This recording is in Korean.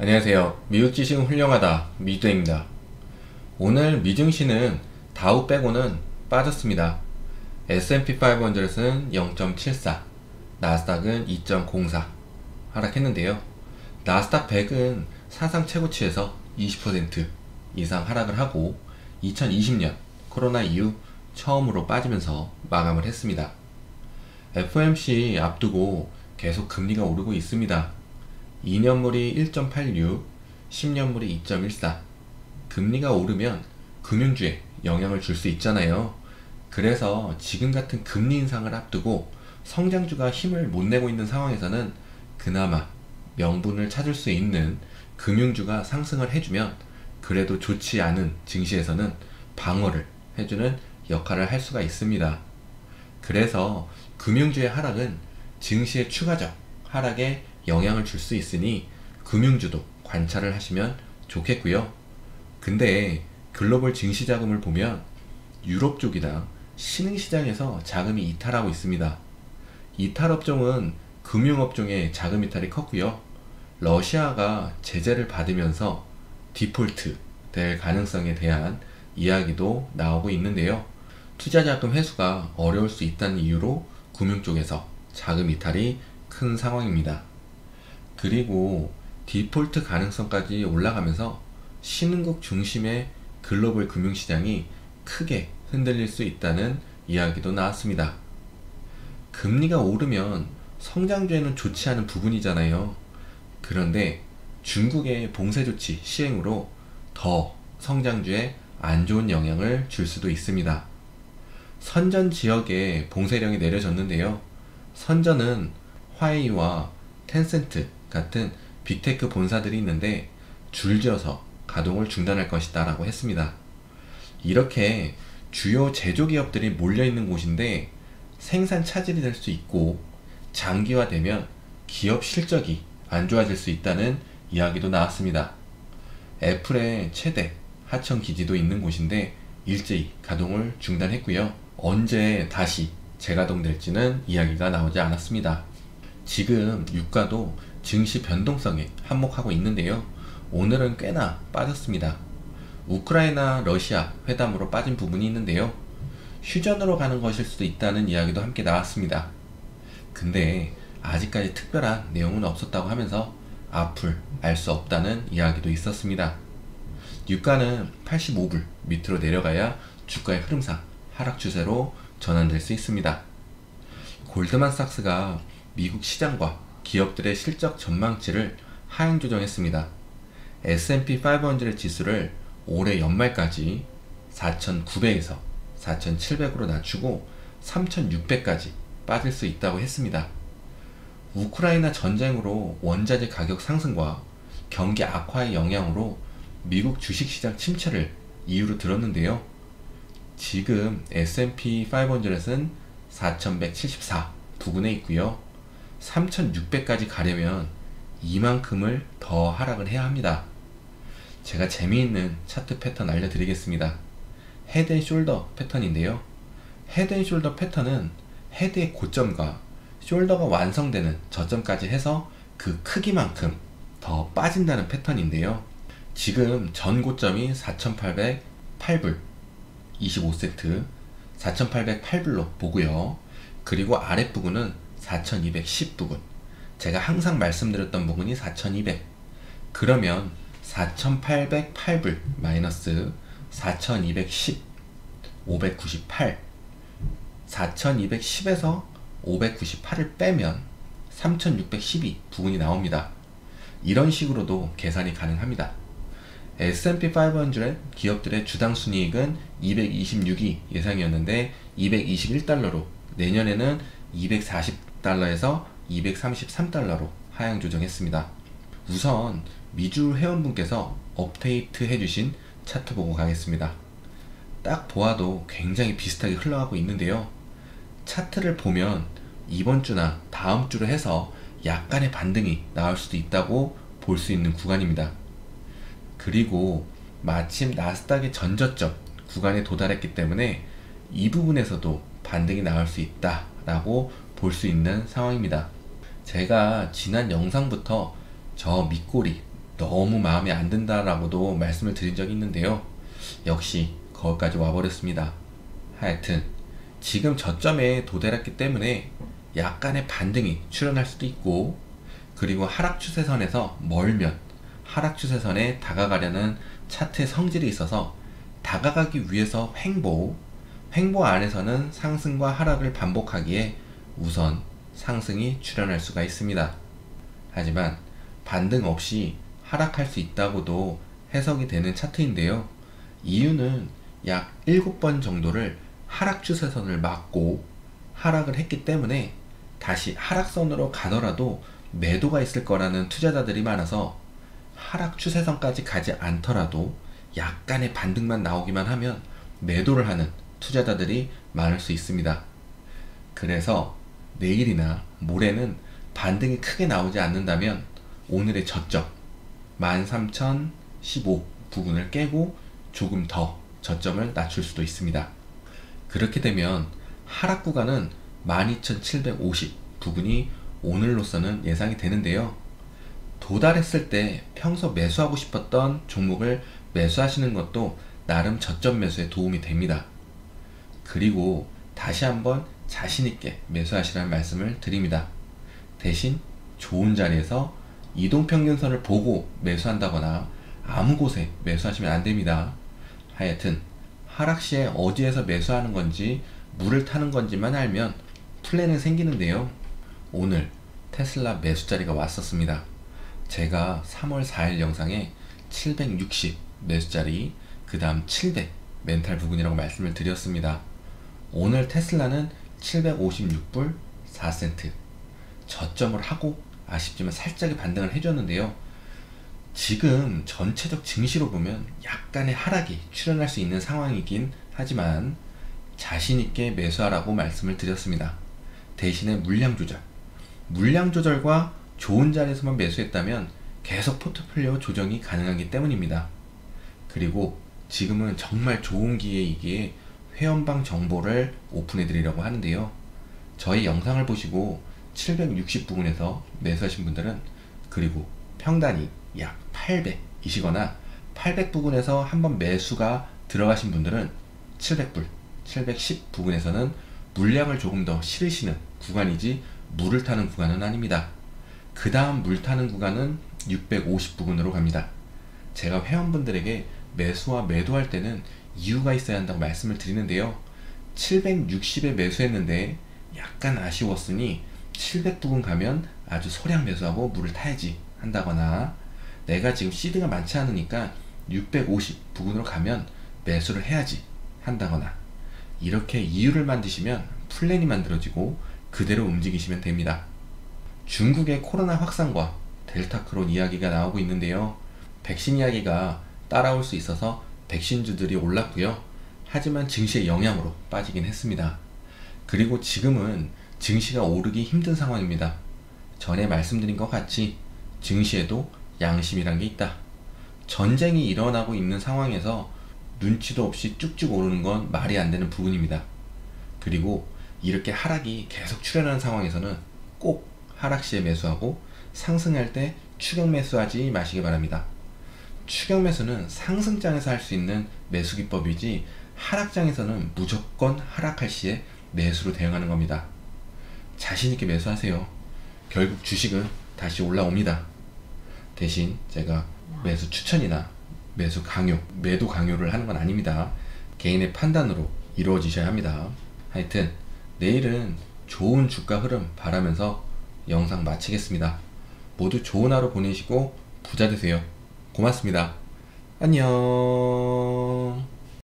안녕하세요. 미국 지식은 훌륭하다. 미두입니다. 오늘 미증시는 다우 빼고는 빠졌습니다. S&P 500은 0.74, 나스닥은 2.04 하락했는데요. 나스닥 100은 사상 최고치에서 20% 이상 하락을 하고 2020년 코로나 이후 처음으로 빠지면서 마감을 했습니다. FOMC 앞두고 계속 금리가 오르고 있습니다. 2년물이 1.86, 10년물이 2.14. 금리가 오르면 금융주에 영향을 줄 수 있잖아요. 그래서 지금 같은 금리 인상을 앞두고 성장주가 힘을 못 내고 있는 상황에서는 그나마 명분을 찾을 수 있는 금융주가 상승을 해주면 그래도 좋지 않은 증시에서는 방어를 해주는 역할을 할 수가 있습니다. 그래서 금융주의 하락은 증시의 추가적 하락에 영향을 줄 수 있으니 금융주도 관찰을 하시면 좋겠고요. 근데 글로벌 증시 자금을 보면 유럽 쪽이나 신흥시장에서 자금이 이탈하고 있습니다. 이탈 업종은 금융업종의 자금 이탈이 컸고요. 러시아가 제재를 받으면서 디폴트 될 가능성에 대한 이야기도 나오고 있는데요. 투자자금 회수가 어려울 수 있다는 이유로 금융 쪽에서 자금 이탈이 큰 상황입니다. 그리고 디폴트 가능성까지 올라가면서 신흥국 중심의 글로벌 금융시장이 크게 흔들릴 수 있다는 이야기도 나왔습니다. 금리가 오르면 성장주에는 좋지 않은 부분이잖아요. 그런데 중국의 봉쇄조치 시행으로 더 성장주에 안 좋은 영향을 줄 수도 있습니다. 선전 지역에 봉쇄령이 내려졌는데요. 선전은 화웨이와 텐센트 같은 빅테크 본사들이 있는데 줄지어서 가동을 중단할 것이다 라고 했습니다. 이렇게 주요 제조기업들이 몰려있는 곳인데 생산 차질이 될 수 있고 장기화되면 기업 실적이 안 좋아질 수 있다는 이야기도 나왔습니다. 애플의 최대 하청 기지도 있는 곳인데 일제히 가동을 중단했고요. 언제 다시 재가동될지는 이야기가 나오지 않았습니다. 지금 유가도 증시 변동성에 한몫하고 있는데요. 오늘은 꽤나 빠졌습니다. 우크라이나 러시아 회담으로 빠진 부분이 있는데요. 휴전으로 가는 것일 수도 있다는 이야기도 함께 나왔습니다. 근데 아직까지 특별한 내용은 없었다고 하면서 앞을 알 수 없다는 이야기도 있었습니다. 유가는 85불 밑으로 내려가야 주가의 흐름상 하락 추세로 전환될 수 있습니다. 골드만삭스가 미국 시장과 기업들의 실적 전망치를 하향 조정했습니다. S&P 500 지수를 올해 연말까지 4,900에서 4,700으로 낮추고 3,600까지 빠질 수 있다고 했습니다. 우크라이나 전쟁으로 원자재 가격 상승과 경기 악화의 영향으로 미국 주식시장 침체를 이유로 들었는데요. 지금 S&P 500은 4,174 부근에 있고요. 3,600까지 가려면 이만큼을 더 하락을 해야 합니다. 제가 재미있는 차트 패턴 알려드리겠습니다. 헤드앤숄더 패턴인데요. 헤드앤숄더 패턴은 헤드의 고점과 숄더가 완성되는 저점까지 해서 그 크기만큼 더 빠진다는 패턴인데요. 지금 전 고점이 4,808불 25센트 4,808불로 보고요. 그리고 아랫부분은 4,210부분, 제가 항상 말씀드렸던 부분이 4,200. 그러면 4,808불 마이너스 4,210 598, 4,210에서 598을 빼면 3,612 부분이 나옵니다. 이런 식으로도 계산이 가능합니다. S&P 500 기업들의 주당 순이익은 226이 예상이었는데 221달러로, 내년에는 240달러에서 233달러로 하향 조정했습니다. 우선 미주 회원분께서 업데이트 해주신 차트 보고 가겠습니다. 딱 보아도 굉장히 비슷하게 흘러가고 있는데요. 차트를 보면 이번 주나 다음 주로 해서 약간의 반등이 나올 수도 있다고 볼 수 있는 구간입니다. 그리고 마침 나스닥의 전저점 구간에 도달했기 때문에 이 부분에서도 반등이 나올 수 있다라고 볼 수 있는 상황입니다. 제가 지난 영상부터 저 밑꼬리 너무 마음에 안 든다라고도 말씀을 드린 적이 있는데요. 역시 거기까지 와버렸습니다. 하여튼 지금 저점에 도달했기 때문에 약간의 반등이 출현할 수도 있고, 그리고 하락 추세선에서 멀면 하락 추세선에 다가가려는 차트의 성질이 있어서 다가가기 위해서 횡보 안에서는 상승과 하락을 반복하기에 우선 상승이 출현할 수가 있습니다. 하지만 반등 없이 하락할 수 있다고도 해석이 되는 차트인데요. 이유는 약 7번 정도를 하락 추세선을 맞고 하락을 했기 때문에 다시 하락선으로 가더라도 매도가 있을 거라는 투자자들이 많아서, 하락 추세선까지 가지 않더라도 약간의 반등만 나오기만 하면 매도를 하는 투자자들이 많을 수 있습니다. 그래서 내일이나 모레는 반등이 크게 나오지 않는다면 오늘의 저점 13,015 부근을 깨고 조금 더 저점을 낮출 수도 있습니다. 그렇게 되면 하락 구간은 12,750 부근이 오늘로서는 예상이 되는데요. 도달했을 때 평소 매수하고 싶었던 종목을 매수하시는 것도 나름 저점 매수에 도움이 됩니다. 그리고 다시 한번 자신있게 매수하시라는 말씀을 드립니다. 대신 좋은 자리에서 이동평균선을 보고 매수한다거나 아무 곳에 매수하시면 안됩니다. 하여튼 하락 시에 어디에서 매수하는 건지 물을 타는 건지만 알면 플랜은 생기는데요. 오늘 테슬라 매수 자리가 왔었습니다. 제가 3월 4일 영상에 760 매수 자리, 그 다음 700 멘탈 부근이라고 말씀을 드렸습니다. 오늘 테슬라는 756불 4센트 저점을 하고 아쉽지만 살짝의 반등을 해줬는데요. 지금 전체적 증시로 보면 약간의 하락이 출현할 수 있는 상황이긴 하지만 자신있게 매수하라고 말씀을 드렸습니다. 대신에 물량 조절과 좋은 자리에서만 매수했다면 계속 포트폴리오 조정이 가능하기 때문입니다. 그리고 지금은 정말 좋은 기회이기에 회원방 정보를 오픈해 드리려고 하는데요. 저희 영상을 보시고 760 부근에서 매수하신 분들은, 그리고 평단이 약 800이시거나 800 부근에서 한번 매수가 들어가신 분들은 700불, 710 부근에서는 물량을 조금 더 실으시는 구간이지 물을 타는 구간은 아닙니다. 그 다음 물 타는 구간은 650 부근으로 갑니다. 제가 회원분들에게 매수와 매도할 때는 이유가 있어야 한다고 말씀을 드리는데요. 760에 매수했는데 약간 아쉬웠으니 700 부근 가면 아주 소량 매수하고 물을 타야지 한다거나, 내가 지금 시드가 많지 않으니까 650 부근으로 가면 매수를 해야지 한다거나, 이렇게 이유를 만드시면 플랜이 만들어지고 그대로 움직이시면 됩니다. 중국의 코로나 확산과 델타 크론 이야기가 나오고 있는데요. 백신 이야기가 따라올 수 있어서 백신주들이 올랐고요. 하지만 증시의 영향으로 빠지긴 했습니다. 그리고 지금은 증시가 오르기 힘든 상황입니다. 전에 말씀드린 것 같이 증시에도 양심이란 게 있다. 전쟁이 일어나고 있는 상황에서 눈치도 없이 쭉쭉 오르는 건 말이 안 되는 부분입니다. 그리고 이렇게 하락이 계속 출현하는 상황에서는 꼭 하락 시에 매수하고 상승할 때 추격 매수하지 마시기 바랍니다. 추격 매수는 상승장에서 할 수 있는 매수 기법이지 하락장에서는 무조건 하락할 시에 매수로 대응하는 겁니다. 자신있게 매수하세요. 결국 주식은 다시 올라옵니다. 대신 제가 매수 추천이나 매수 강요, 매도 강요를 하는 건 아닙니다. 개인의 판단으로 이루어지셔야 합니다. 하여튼 내일은 좋은 주가 흐름 바라면서 영상 마치겠습니다. 모두 좋은 하루 보내시고 부자 되세요. 고맙습니다. 안녕.